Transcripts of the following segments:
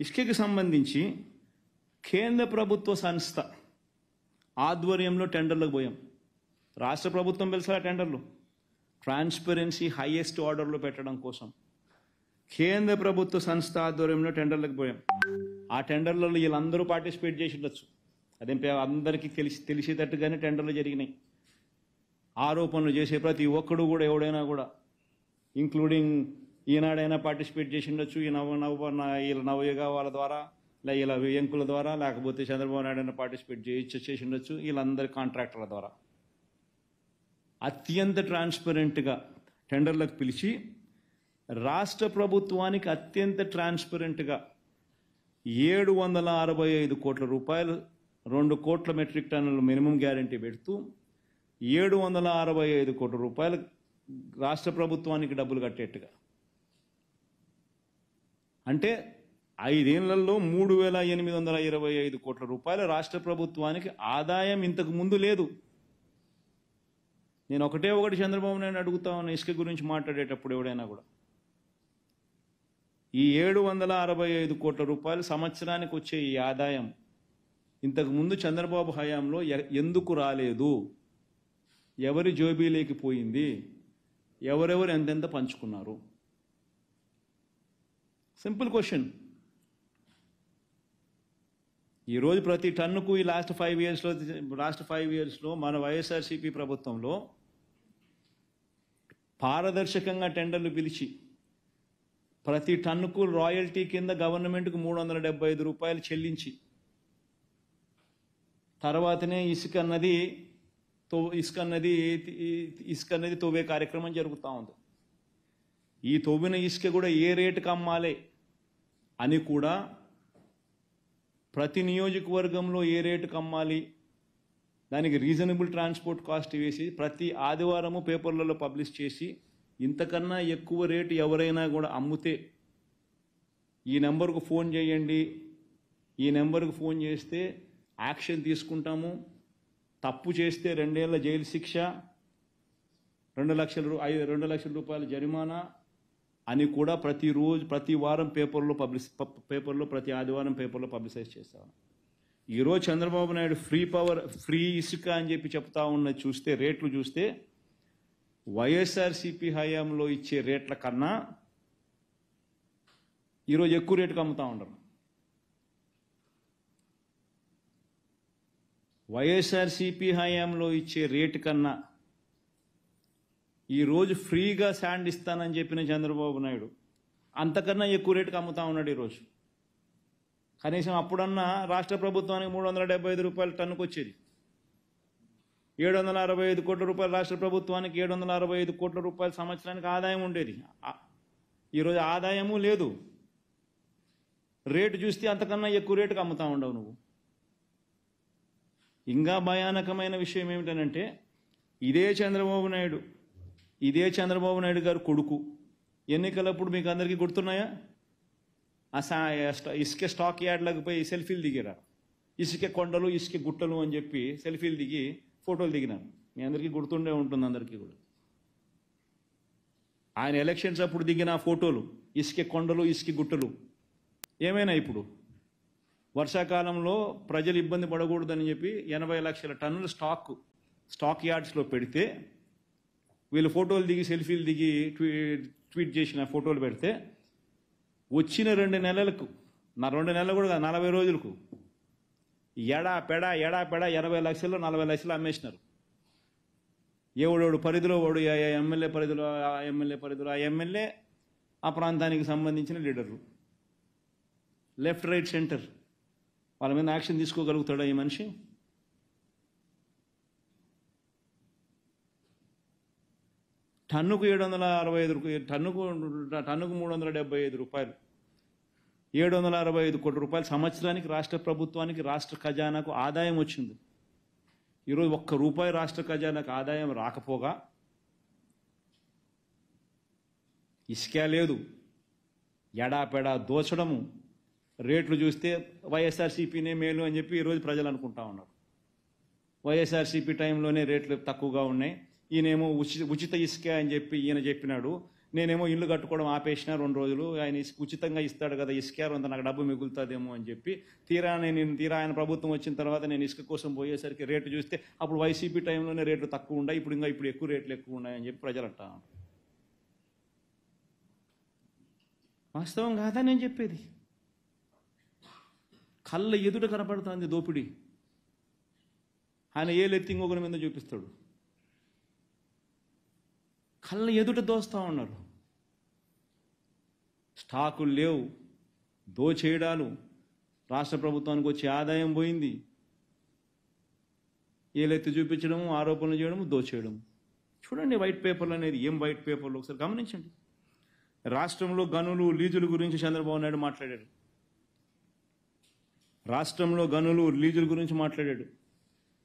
ఇసుకకి సంబంధించి కేంద్ర ప్రభుత్వ సంస్థ ఆధ్వర్యంలో టెండర్లకు పోయాం. రాష్ట్ర ప్రభుత్వం పిలిచిన టెండర్లు ట్రాన్స్పరెన్సీ హైయెస్ట్ ఆర్డర్లో పెట్టడం కోసం కేంద్ర ప్రభుత్వ సంస్థ ఆధ్వర్యంలో టెండర్లకు పోయాం. ఆ టెండర్లలో వీళ్ళందరూ పార్టిసిపేట్ చేసి ఉండొచ్చు. అదేం అందరికీ తెలిసేటట్టుగానే టెండర్లు జరిగినాయి. ఆరోపణలు చేసే ప్రతి ఒక్కడు కూడా ఎవడైనా కూడా ఇంక్లూడింగ్ ఈనాడైనా పార్టిసిపేట్ చేసి ఉండొచ్చు. ఈ వీళ్ళ నవయుగ వాళ్ళ ద్వారా వీళ్ళ వ్యంకుల ద్వారా, లేకపోతే చంద్రబాబు నాయుడు అయినా పార్టిసిపేట్ చేసి ఉండొచ్చు. వీళ్ళందరి కాంట్రాక్టర్ల ద్వారా అత్యంత ట్రాన్స్పరెంట్గా టెండర్లకు పిలిచి రాష్ట్ర ప్రభుత్వానికి అత్యంత ట్రాన్స్పరెంట్గా 765 కోట్ల రూపాయలు 2 కోట్ల మెట్రిక్ టన్నుల మినిమం గ్యారంటీ పెడుతూ 765 కోట్ల రూపాయలు రాష్ట్ర ప్రభుత్వానికి డబ్బులు కట్టేట్టుగా, అంటే 5 ఏళ్లలో 3,825 కోట్ల రూపాయలు రాష్ట్ర ప్రభుత్వానికి ఆదాయం ఇంతకు ముందు లేదు. నేను ఒకటి చంద్రబాబు నాయుడు అడుగుతా ఉన్న ఇసుక గురించి మాట్లాడేటప్పుడు ఎవడైనా కూడా ఈ 765 కోట్ల రూపాయలు సంవత్సరానికి వచ్చే ఈ ఆదాయం ఇంతకు ముందు చంద్రబాబు హయాంలో ఎందుకు రాలేదు? ఎవరి జోబీలోకి పోయింది? ఎవరెవరు ఎంతెంత పంచుకున్నారు? Simple question. ఈరోజు ప్రతి టన్నుకు ఈ లాస్ట్ 5 ఇయర్స్లో మన వైఎస్ఆర్సీపీ ప్రభుత్వంలో పారదర్శకంగా టెండర్లు పిలిచి ప్రతి టన్నుకు రాయల్టీ కింద గవర్నమెంట్కు 375 రూపాయలు చెల్లించి తర్వాతనే ఇసుక అన్నది తవ్వే కార్యక్రమం జరుగుతూ ఉంది. ఈ తవ్విన ఇసుక కూడా ఏ రేటుకి అమ్మాలి అని కూడా ప్రతి నియోజకవర్గంలో ఏ రేటుకి అమ్మాలి, దానికి రీజనబుల్ ట్రాన్స్పోర్ట్ కాస్ట్ వేసి ప్రతి ఆదివారము పేపర్లలో పబ్లిష్ చేసి ఇంతకన్నా ఎక్కువ రేటు ఎవరైనా కూడా అమ్మితే ఈ నెంబర్కు ఫోన్ చేయండి, ఈ నెంబర్కు ఫోన్ చేస్తే యాక్షన్ తీసుకుంటాము, తప్పు చేస్తే 2 ఏళ్ల జైలు శిక్ష, 2 లక్షల రూపాయల జరిమానా అని కూడా ప్రతి వారం పేపర్లో ప్రతి ఆదివారం పేపర్లో పబ్లిసైజ్ చేస్తాను. ఈరోజు చంద్రబాబు నాయుడు ఫ్రీ ఇసుక అని చెప్పి చెప్తా ఉన్నది చూస్తే, రేట్లు చూస్తే వైఎస్ఆర్సీపీ హయాంలో ఇచ్చే రేట్ల కన్నా ఈరోజు ఎక్కువ రేటుకు అమ్ముతా ఉండరు. వైఎస్ఆర్సీపీ హయాంలో ఇచ్చే రేటు కన్నా ఈరోజు ఫ్రీగా శాండ్ ఇస్తానని చెప్పిన చంద్రబాబు నాయుడు అంతకన్నా ఎక్కువ రేటుకు అమ్ముతా ఉన్నాడు ఈరోజు. కనీసం అప్పుడన్నా రాష్ట్ర ప్రభుత్వానికి 375 రూపాయల టన్నుకు వచ్చేది. 765 కోట్ల రూపాయలు రాష్ట్ర ప్రభుత్వానికి 765 కోట్ల రూపాయల సంవత్సరానికి ఆదాయం ఉండేది. ఈరోజు ఆదాయము లేదు, రేటు చూస్తే అంతకన్నా ఎక్కువ రేటుకు అమ్ముతా ఉండవు నువ్వు. ఇంకా భయానకమైన విషయం ఏమిటనంటే ఇదే చంద్రబాబు నాయుడు గారు కొడుకు ఎన్నికలప్పుడు మీకు అందరికీ గుర్తున్నాయా? ఇసుక స్టాక్ యార్డ్లకు పోయి సెల్ఫీలు దిగారు. ఇసుక కొండలు, ఇసుక గుట్టలు అని చెప్పి సెల్ఫీలు దిగి ఫోటోలు దిగినారు. మీ అందరికీ గుర్తుండే ఉంటుంది అందరికీ కూడా. ఆయన ఎలక్షన్స్ అప్పుడు దిగిన ఫోటోలు, ఇసుక కొండలు, ఇసుక గుట్టలు ఏమైనా ఇప్పుడు వర్షాకాలంలో ప్రజలు ఇబ్బంది పడకూడదని చెప్పి 80 లక్షల టన్నుల స్టాక్ యార్డ్స్లో పెడితే వీళ్ళు ఫోటోలు దిగి సెల్ఫీలు దిగి ట్వీట్ చేసిన ఫోటోలు పెడితే వచ్చిన 2 నెలలకు 2 నెలలు కూడా 40 రోజులకు ఎడా పెడా 80 లక్షలు 40 లక్షలు అమ్మేసినారు. ఎవడోడు పరిధిలో వాడు ఎమ్మెల్యే పరిధిలో ఆ ఎమ్మెల్యే ఆ ప్రాంతానికి సంబంధించిన లీడర్లు, లెఫ్ట్ రైట్ సెంటర్, వాళ్ళ మీద యాక్షన్ తీసుకోగలుగుతాడా ఈ మనిషి? టన్నుకు 765 టన్నుకు 375 రూపాయలు, 765 కోట్ల రూపాయలు సంవత్సరానికి రాష్ట్ర ప్రభుత్వానికి, రాష్ట్ర ఖజానాకు ఆదాయం వచ్చింది. ఈరోజు ₹1 రాష్ట్ర ఖజానాకు ఆదాయం రాకపోగా ఇసుక లేదు, ఎడాపెడా దోచడము, రేట్లు చూస్తే వైఎస్ఆర్సీపీనే మేలు అని చెప్పి ఈరోజు ప్రజలు అనుకుంటా ఉన్నారు. వైఎస్ఆర్సీపీ టైంలోనే రేట్లు తక్కువగా ఉన్నాయి, ఈయనేమో ఉచిత ఇసుక అని చెప్పి ఈయన చెప్పినాడు. నేనేమో ఇల్లు కట్టుకోవడం ఆపేసిన 2 రోజులు, ఆయన ఉచితంగా ఇస్తాడు కదా ఇసుకారు అంత నాకు డబ్బు మిగులుతుందేమో అని చెప్పి తీరా ఆయన ప్రభుత్వం వచ్చిన తర్వాత నేను ఇసుక కోసం పోయేసరికి రేటు చూస్తే అప్పుడు వైసీపీ టైంలోనే రేట్లు తక్కువ ఉన్నాయి, ఇప్పుడు ఎక్కువ రేట్లు ఎక్కువ ఉన్నాయని చెప్పి ప్రజలు అంటారు. వాస్తవం కాదా నేను చెప్పేది? కళ్ళ ఎదుట కనపడుతుంది దోపిడీ. ఆయన ఏలెత్తి ఇంకొకరి మీద చూపిస్తాడు. కళ్ళ ఎదుట దోస్తూ ఉన్నారు. స్టాకులు లేవు, దోచేయడాలు, రాష్ట్ర ప్రభుత్వానికి వచ్చే ఆదాయం పోయింది. ఏలెత్తి చూపించడము, ఆరోపణలు చేయడము, దోచేయడము. చూడండి వైట్ పేపర్లు అనేది ఏం వైట్ పేపర్లు ఒకసారి గమనించండి. రాష్ట్రంలో గనులు లీజుల గురించి చంద్రబాబు నాయుడు మాట్లాడాడు. రాష్ట్రంలో గనులు లీజుల గురించి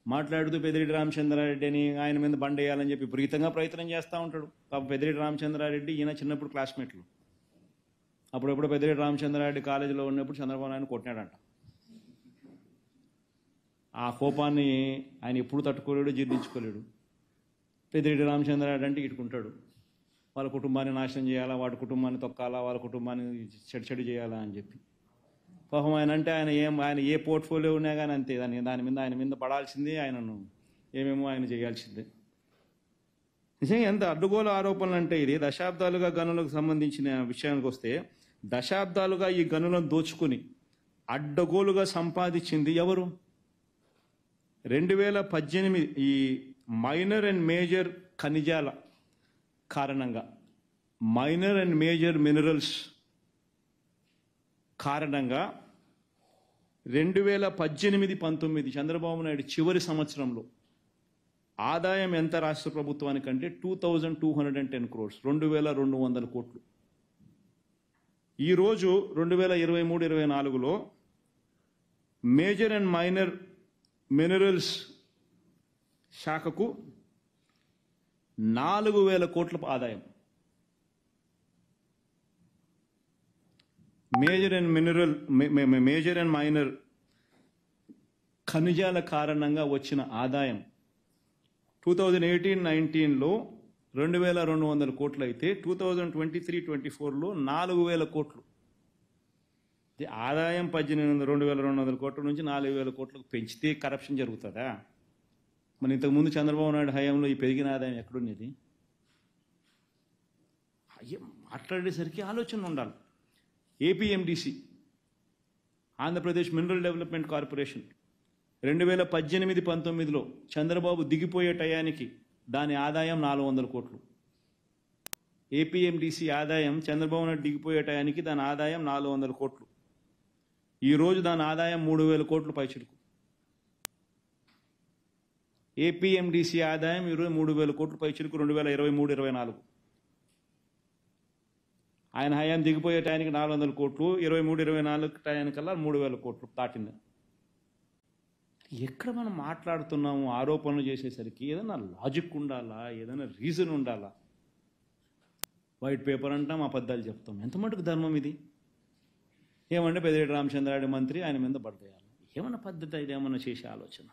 మాట్లాడుతూ పెద్దిరెడ్డి రామచంద్రారెడ్డి అని ఆయన మీద బండేయాలని చెప్పి విపరీతంగా ప్రయత్నం చేస్తూ ఉంటాడు. పెద్దిరెడ్డి రామచంద్రారెడ్డి ఈయన చిన్నప్పుడు క్లాస్మేట్లు. అప్పుడెప్పుడు పెద్దిరెడ్డి రామచంద్రారెడ్డి కాలేజీలో ఉన్నప్పుడు చంద్రబాబు నాయుడు కొట్టినాడంట. ఆ కోపాన్ని ఆయన ఎప్పుడు తట్టుకోలేడు, జీర్ణించుకోలేడు. పెద్దిరెడ్డి రామచంద్రారెడ్డి అంటే ఇటుకుంటాడు, వాళ్ళ కుటుంబాన్ని నాశనం చేయాలా, వాడి కుటుంబాన్ని తొక్కాలా, వాళ్ళ కుటుంబాన్ని చెడు చేయాలా అని చెప్పి. పాపం ఆయన అంటే ఆయన ఏ పోర్ట్ఫోలియో ఉన్నా కానీ అంతే, ఆయన మీద పడాల్సిందే, ఆయనను ఏమేమో ఆయన చేయాల్సిందే. నిజంగా ఎంత అడ్డుగోల ఆరోపణలు అంటే ఇది. దశాబ్దాలుగా గనులకు సంబంధించిన విషయానికి వస్తే, దశాబ్దాలుగా ఈ గనులను దోచుకుని అడ్డగోలుగా సంపాదించింది ఎవరు? 2018 ఈ మైనర్ అండ్ మేజర్ ఖనిజాల కారణంగా, మైనర్ అండ్ మేజర్ మినరల్స్ కారణంగా 2018-19 చంద్రబాబు నాయుడు చివరి సంవత్సరంలో ఆదాయం ఎంత రాష్ట్ర ప్రభుత్వానికంటే 2210 crores, 2200 కోట్లు. ఈరోజు 2023-24లో మేజర్ అండ్ మైనర్ మినరల్స్ శాఖకు 4000 కోట్ల ఆదాయం. మేజర్ అండ్ మైనర్ ఖనిజాల కారణంగా వచ్చిన ఆదాయం 2018-19లో 2200 కోట్లు అయితే 2023-24లో 4000 కోట్లు. ఆదాయం 2200 కోట్ల నుంచి 4000 కోట్లకు పెంచితే కరప్షన్ జరుగుతుందా? మరి ఇంతకుముందు చంద్రబాబు నాయుడు హయాంలో ఈ పెరిగిన ఆదాయం ఎక్కడున్నది? మాట్లాడేసరికి ఆలోచన ఉండాలి. APMDC, Andhra Pradesh mineral development corporation 2018-19లో చంద్రబాబు దిగిపోయే టయానికి దాని ఆదాయం 400 కోట్లు. ఏపీఎండిసి ఆదాయం చంద్రబాబు నాయుడు దిగిపోయే టయానికి దాని ఆదాయం 400 కోట్లు. ఈరోజు దాని ఆదాయం 3000 కోట్లు పైచిలుకు. ఏపీఎండిసి ఆదాయం ఈరోజు 3000 కోట్లు పైచిలుకు 2023-24. ఆయన హయాం దిగిపోయే టయానికి 400 కోట్లు, 23-24 టయానికల్లా 3000 కోట్లు దాటింది. ఎక్కడ మనం మాట్లాడుతున్నాము ఆరోపణలు చేసేసరికి ఏదైనా లాజిక్ ఉండాలా, ఏదైనా రీజన్ ఉండాలా? వైట్ పేపర్ అంటాం, అబద్ధాలు చెప్తాం. ఎంత మటుకు ధర్మం ఇది? ఏమంటే పెద్దిరెడ్డి రామచంద్రారెడ్డి మంత్రి, ఆయన మీద పడతాయాలి. ఏమన్నా పద్ధతి, ఇది ఏమన్నా చేసే ఆలోచన?